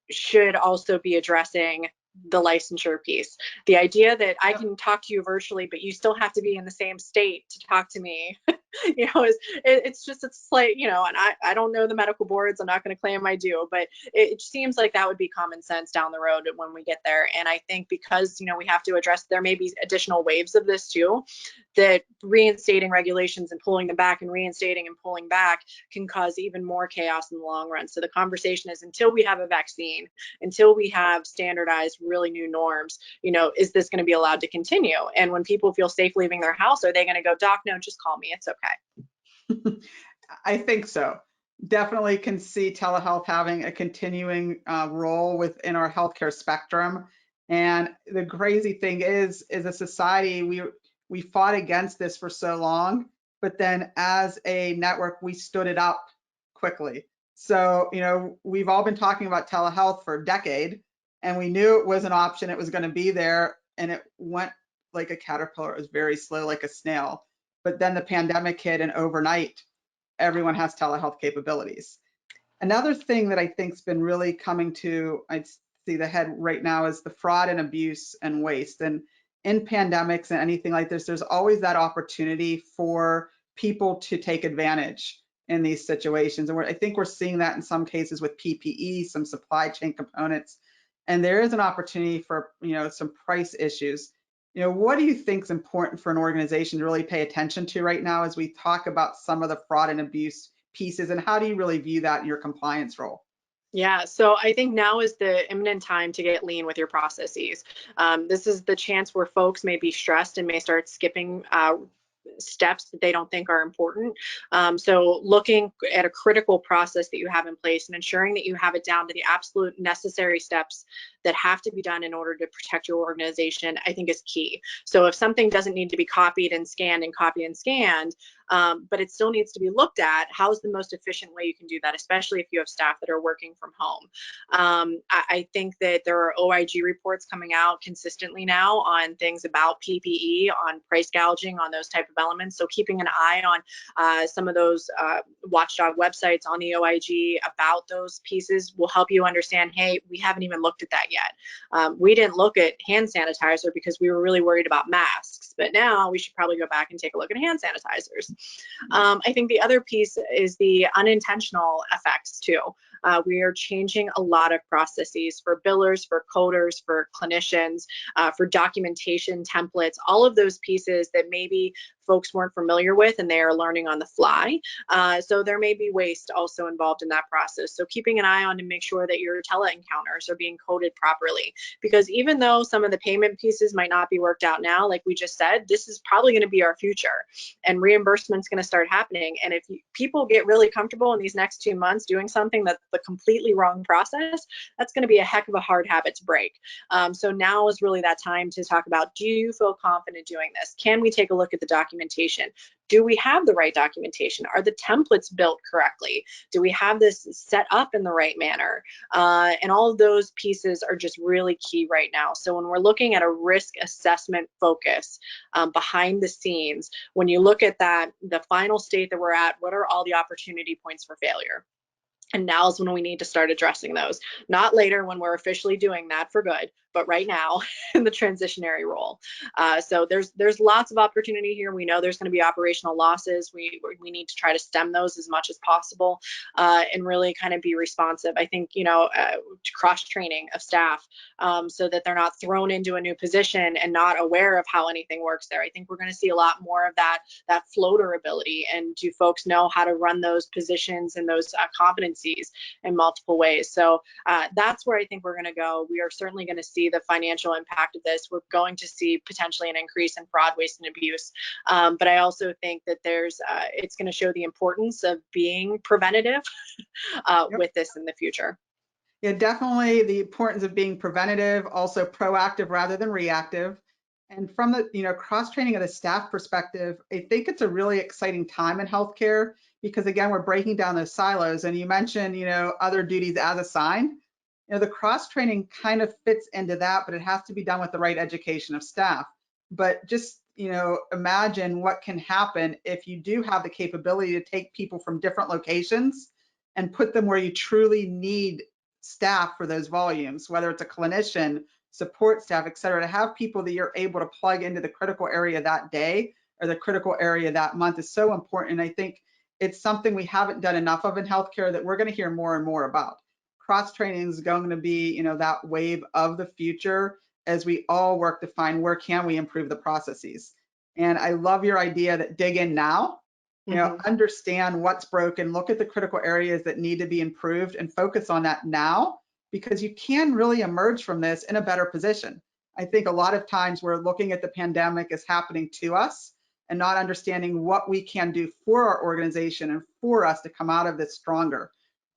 should also be addressing the licensure piece. The idea that I can talk to you virtually, but you still have to be in the same state to talk to me, it's like, and I don't know the medical boards. I'm not going to claim I do, but it seems like that would be common sense down the road when we get there. And I think because, we have to address, there may be additional waves of this too, that reinstating regulations and pulling them back and reinstating and pulling back can cause even more chaos in the long run. So the conversation is, until we have a vaccine, until we have standardized really new norms, is this going to be allowed to continue? And when people feel safe leaving their house, are they going to go, doc, no, just call me, it's okay? I think so. Definitely can see telehealth having a continuing role within our healthcare spectrum. And the crazy thing is a society, we fought against this for so long, but then as a network, we stood it up quickly. So, we've all been talking about telehealth for a decade, and we knew it was an option, it was going to be there, and it went like a caterpillar. It was very slow, like a snail. But then the pandemic hit, and overnight, everyone has telehealth capabilities. Another thing that I think's been really coming to, I'd see the head right now, is the fraud and abuse and waste. And in pandemics and anything like this, there's always that opportunity for people to take advantage in these situations. And I think we're seeing that in some cases with PPE, some supply chain components, and there is an opportunity for, some price issues. What do you think is important for an organization to really pay attention to right now as we talk about some of the fraud and abuse pieces, and how do you really view that in your compliance role? Yeah, so I think now is the imminent time to get lean with your processes. This is the chance where folks may be stressed and may start skipping steps that they don't think are important. So looking at a critical process that you have in place and ensuring that you have it down to the absolute necessary steps that have to be done in order to protect your organization, I think is key. So if something doesn't need to be copied and scanned and copied and scanned, but it still needs to be looked at, how's the most efficient way you can do that, especially if you have staff that are working from home. I think that there are OIG reports coming out consistently now on things about PPE, on price gouging, on those type of elements. So keeping an eye on some of those watchdog websites on the OIG about those pieces will help you understand, hey, we haven't even looked at that yet. We didn't look at hand sanitizer because we were really worried about masks, but now we should probably go back and take a look at hand sanitizers. I think the other piece is the unintentional effects too. We are changing a lot of processes for billers, for coders, for clinicians, for documentation templates, all of those pieces that maybe folks weren't familiar with and they are learning on the fly. So there may be waste also involved in that process. So keeping an eye on to make sure that your tele encounters are being coded properly, because even though some of the payment pieces might not be worked out now, like we just said, this is probably going to be our future, and reimbursement's going to start happening. And if people get really comfortable in these next 2 months doing something that's the completely wrong process, that's going to be a heck of a hard habit to break. So now is really that time to talk about, do you feel confident doing this? Can we take a look at the documentation? Do we have the right documentation? Are the templates built correctly? Do we have this set up in the right manner? And all of those pieces are just really key right now. So when we're looking at a risk assessment focus behind the scenes, when you look at that, the final state that we're at, what are all the opportunity points for failure? And now is when we need to start addressing those, not later when we're officially doing that for good, but right now in the transitionary role. So there's lots of opportunity here. We know there's going to be operational losses. We need to try to stem those as much as possible and really kind of be responsive. I think, cross training of staff so that they're not thrown into a new position and not aware of how anything works there. I think we're going to see a lot more of that floater ability, and do folks know how to run those positions and those competencies in multiple ways. So that's where I think we're going to go. We are certainly going to see the financial impact of this. We're going to see potentially an increase in fraud, waste, and abuse. But I also think that it's going to show the importance of being preventative with this in the future. Yeah, definitely the importance of being preventative, also proactive rather than reactive. And from the cross training of the staff perspective, I think it's a really exciting time in healthcare, because again, we're breaking down those silos. And you mentioned other duties as assigned. The cross training kind of fits into that, but it has to be done with the right education of staff. But just imagine what can happen if you do have the capability to take people from different locations and put them where you truly need staff for those volumes, whether it's a clinician, support staff, et cetera. To have people that you're able to plug into the critical area that day or the critical area that month is so important. I think it's something we haven't done enough of in healthcare that we're going to hear more and more about. Cross training is going to be, that wave of the future as we all work to find where can we improve the processes. And I love your idea that dig in now, understand what's broken, look at the critical areas that need to be improved and focus on that now, because you can really emerge from this in a better position. I think a lot of times we're looking at the pandemic as happening to us and not understanding what we can do for our organization and for us to come out of this stronger.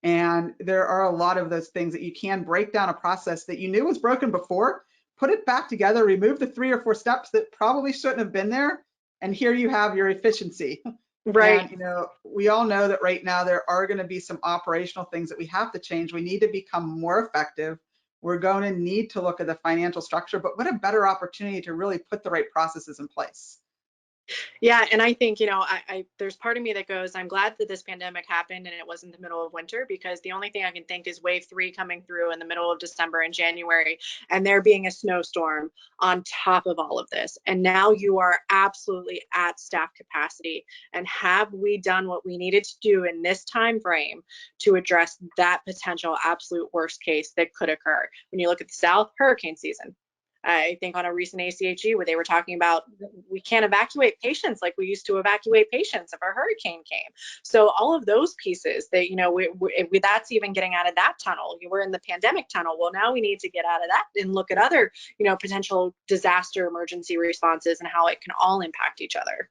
And there are a lot of those things that you can break down a process that you knew was broken before, put it back together, remove the 3 or 4 steps that probably shouldn't have been there, and here you have your efficiency. Right. And we all know that right now there are going to be some operational things that we have to change. We need to become more effective. We're going to need to look at the financial structure, but what a better opportunity to really put the right processes in place. Yeah, and I think, there's part of me that goes, I'm glad that this pandemic happened and it was in the middle of winter, because the only thing I can think is wave three coming through in the middle of December and January, and there being a snowstorm on top of all of this. And now you are absolutely at staff capacity. And have we done what we needed to do in this time frame to address that potential absolute worst case that could occur? When you look at the South, hurricane season. I think on a recent ACHE where they were talking about we can't evacuate patients like we used to evacuate patients if a hurricane came. So all of those pieces that, that's even getting out of that tunnel. You were in the pandemic tunnel. Well, now we need to get out of that and look at other, potential disaster emergency responses and how it can all impact each other.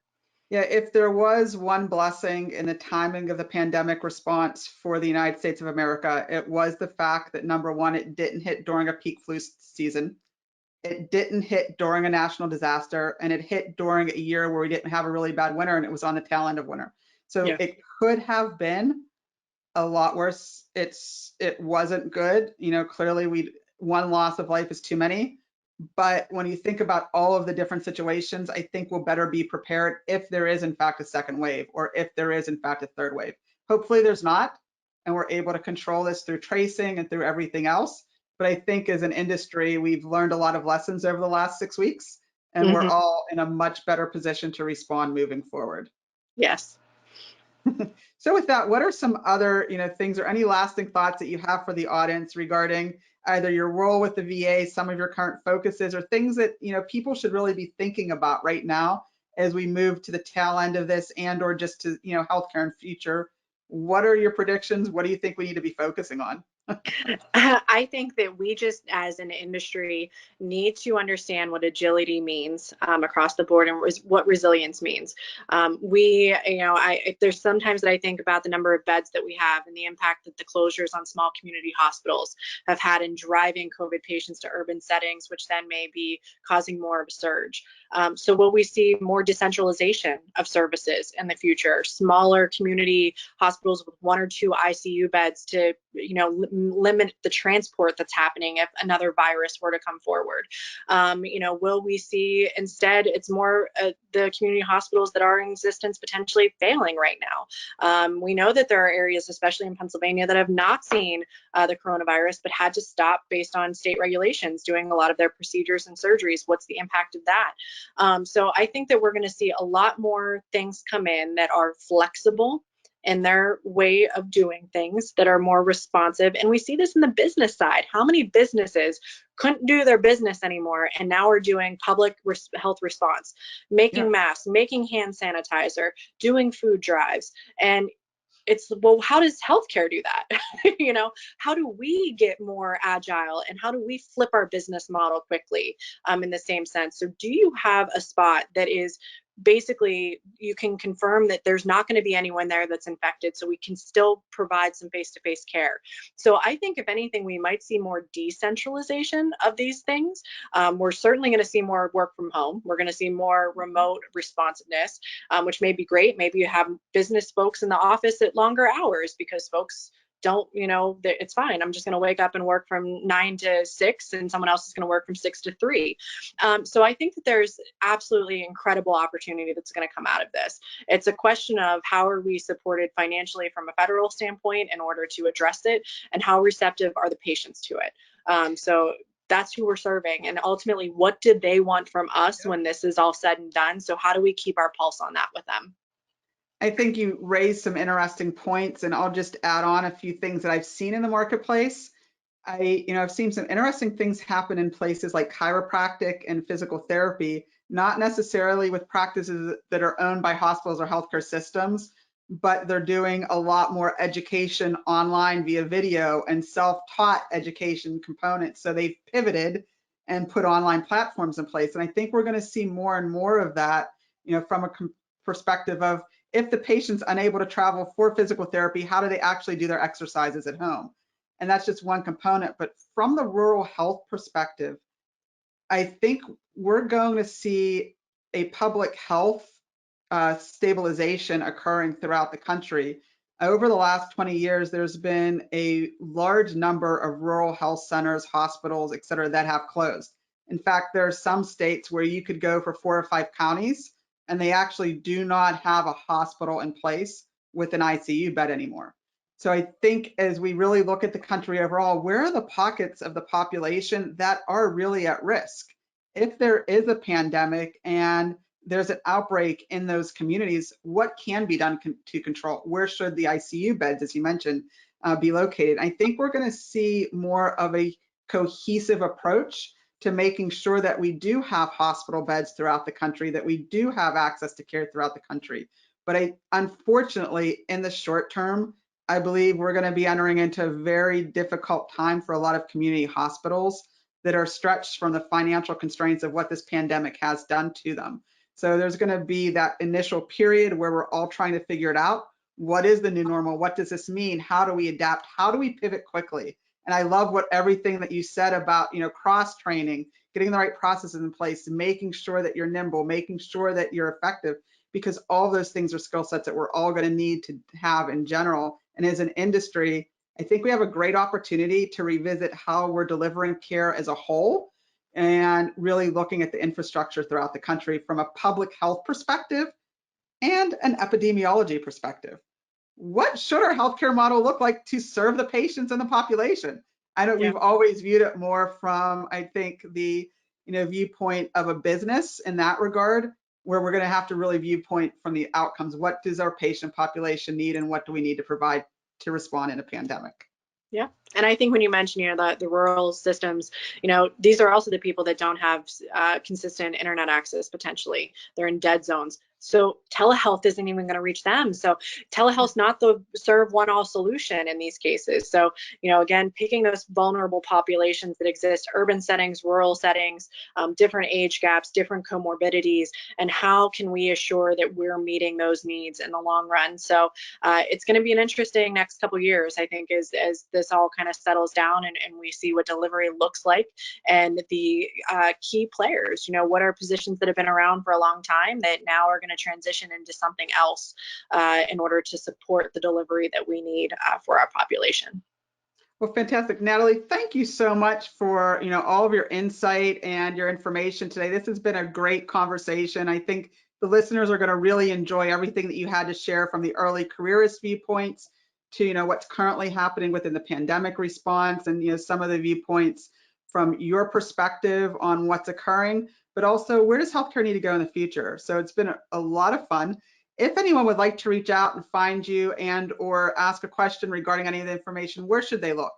Yeah, if there was one blessing in the timing of the pandemic response for the United States of America, it was the fact that, number one, it didn't hit during a peak flu season. It didn't hit during a national disaster, and it hit during a year where we didn't have a really bad winter and it was on the tail end of winter. So Yeah. it could have been a lot worse. It wasn't good. Clearly one loss of life is too many. But when you think about all of the different situations, I think we'll better be prepared if there is in fact a second wave, or if there is in fact a third wave. Hopefully there's not, and we're able to control this through tracing and through everything else. But I think as an industry, we've learned a lot of lessons over the last 6 weeks, and we're Mm-hmm. all in a much better position to respond moving forward. Yes. So with that, what are some other, things, or any lasting thoughts that you have for the audience regarding either your role with the VA, some of your current focuses, or things that, people should really be thinking about right now as we move to the tail end of this, and or just to, healthcare in future? What are your predictions? What do you think we need to be focusing on? I think that we just, as an industry, need to understand what agility means across the board, and what resilience means. There's sometimes that I think about the number of beds that we have and the impact that the closures on small community hospitals have had in driving COVID patients to urban settings, which then may be causing more of a surge. So will we see more decentralization of services in the future? Smaller community hospitals with 1 or 2 ICU beds to, limit the transport that's happening if another virus were to come forward. Will we see instead it's more the community hospitals that are in existence potentially failing right now? We know that there are areas, especially in Pennsylvania, that have not seen the coronavirus, but had to stop based on state regulations doing a lot of their procedures and surgeries. What's the impact of that? So I think that we're going to see a lot more things come in that are flexible in their way of doing things, that are more responsive. And we see this in the business side. How many businesses couldn't do their business anymore and now are doing public health response, making masks, making hand sanitizer, doing food drives? And it's, well, how does healthcare do that? How do we get more agile, and how do we flip our business model quickly in the same sense? So do you have a spot that is basically you can confirm that there's not going to be anyone there that's infected, so we can still provide some face-to-face care? So I think if anything, we might see more decentralization of these things. We're certainly going to see more work from home. We're going to see more remote responsiveness, which may be great. Maybe you have business folks in the office at longer hours because folks don't, it's fine. I'm just going to wake up and work from 9 to 6, and someone else is going to work from 6 to 3. So I think that there's absolutely incredible opportunity that's going to come out of this. It's a question of how are we supported financially from a federal standpoint in order to address it, and how receptive are the patients to it. So that's who we're serving, and ultimately, what did they want from us when this is all said and done? So how do we keep our pulse on that with them? I think you raised some interesting points, and I'll just add on a few things that I've seen in the marketplace. I've seen some interesting things happen in places like chiropractic and physical therapy, not necessarily with practices that are owned by hospitals or healthcare systems, but they're doing a lot more education online via video and self-taught education components. So they've pivoted and put online platforms in place. And I think we're going to see more and more of that, from a perspective of, if the patient's unable to travel for physical therapy, how do they actually do their exercises at home? And that's just one component. But from the rural health perspective, I think we're going to see a public health stabilization occurring throughout the country. Over the last 20 years, there's been a large number of rural health centers, hospitals, et cetera, that have closed. In fact, there are some states where you could go for 4 or 5 counties and they actually do not have a hospital in place with an ICU bed anymore. So I think as we really look at the country overall, where are the pockets of the population that are really at risk? If there is a pandemic and there's an outbreak in those communities, what can be done to control? Where should the ICU beds, as you mentioned, be located? I think we're going to see more of a cohesive approach to making sure that we do have hospital beds throughout the country, that we do have access to care throughout the country. But unfortunately, in the short term, I believe we're going to be entering into a very difficult time for a lot of community hospitals that are stretched from the financial constraints of what this pandemic has done to them. So there's going to be that initial period where we're all trying to figure it out. What is the new normal? What does this mean? How do we adapt? How do we pivot quickly? And I love everything that you said about, cross training, getting the right processes in place, making sure that you're nimble, making sure that you're effective, because all those things are skill sets that we're all going to need to have in general. And as an industry, I think we have a great opportunity to revisit how we're delivering care as a whole and really looking at the infrastructure throughout the country from a public health perspective and an epidemiology perspective. What should our healthcare model look like to serve the patients and the population? I know we've always viewed it more from, I think, the viewpoint of a business in that regard, where we're going to have to really viewpoint from the outcomes. What does our patient population need, and what do we need to provide to respond in a pandemic? Yeah. And I think when you mention, the rural systems, these are also the people that don't have consistent internet access potentially. They're in dead zones. So telehealth isn't even going to reach them. So telehealth's not the serve one all solution in these cases. So, again, picking those vulnerable populations that exist, urban settings, rural settings, different age gaps, different comorbidities, and how can we assure that we're meeting those needs in the long run? So it's going to be an interesting next couple of years, I think, as this all kind of settles down and we see what delivery looks like, and the key players, what are positions that have been around for a long time that now are going to transition into something else in order to support the delivery that we need for our population. Well, fantastic. Natalie, thank you so much for all of your insight and your information today. This has been a great conversation. I think the listeners are going to really enjoy everything that you had to share, from the early careerist viewpoints to what's currently happening within the pandemic response, and some of the viewpoints from your perspective on what's occurring, but also where does healthcare need to go in the future. So it's been a lot of fun. If anyone would like to reach out and find you and or ask a question regarding any of the information, where should they look?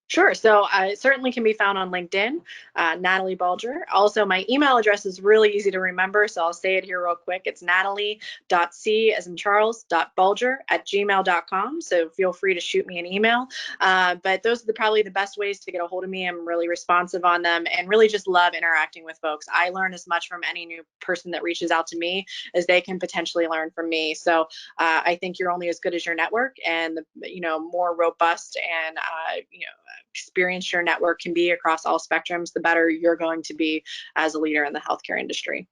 Sure. So I certainly can be found on LinkedIn, Natalie Bulger. Also, my email address is really easy to remember, so I'll say it here real quick. It's natalie.c as in Charles.bulger@gmail.com. So feel free to shoot me an email. But those are probably the best ways to get a hold of me. I'm really responsive on them and really just love interacting with folks. I learn as much from any new person that reaches out to me as they can potentially learn from me. So I think you're only as good as your network, and the more robust and experienced your network can be across all spectrums, the better you're going to be as a leader in the healthcare industry.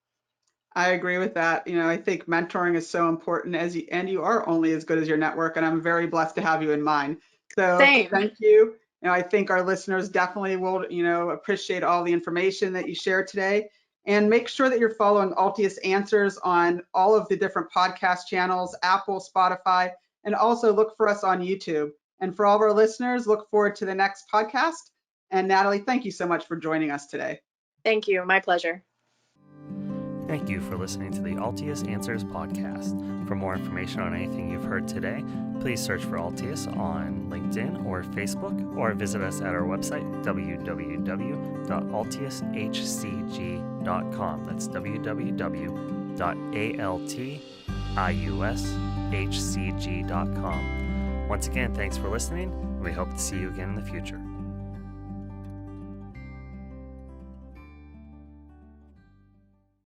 I agree with that. I think mentoring is so important, and you are only as good as your network, and I'm very blessed to have you in mine. So Same. Thank you. I think our listeners definitely will, appreciate all the information that you shared today. And make sure that you're following Altius Answers on all of the different podcast channels, Apple, Spotify, and also look for us on YouTube. And for all of our listeners, look forward to the next podcast. And Natalie, thank you so much for joining us today. Thank you. My pleasure. Thank you for listening to the Altius Answers podcast. For more information on anything you've heard today, please search for Altius on LinkedIn or Facebook, or visit us at our website, www.altiushcg.com. That's www.altiushcg.com. Once again, thanks for listening, and we hope to see you again in the future.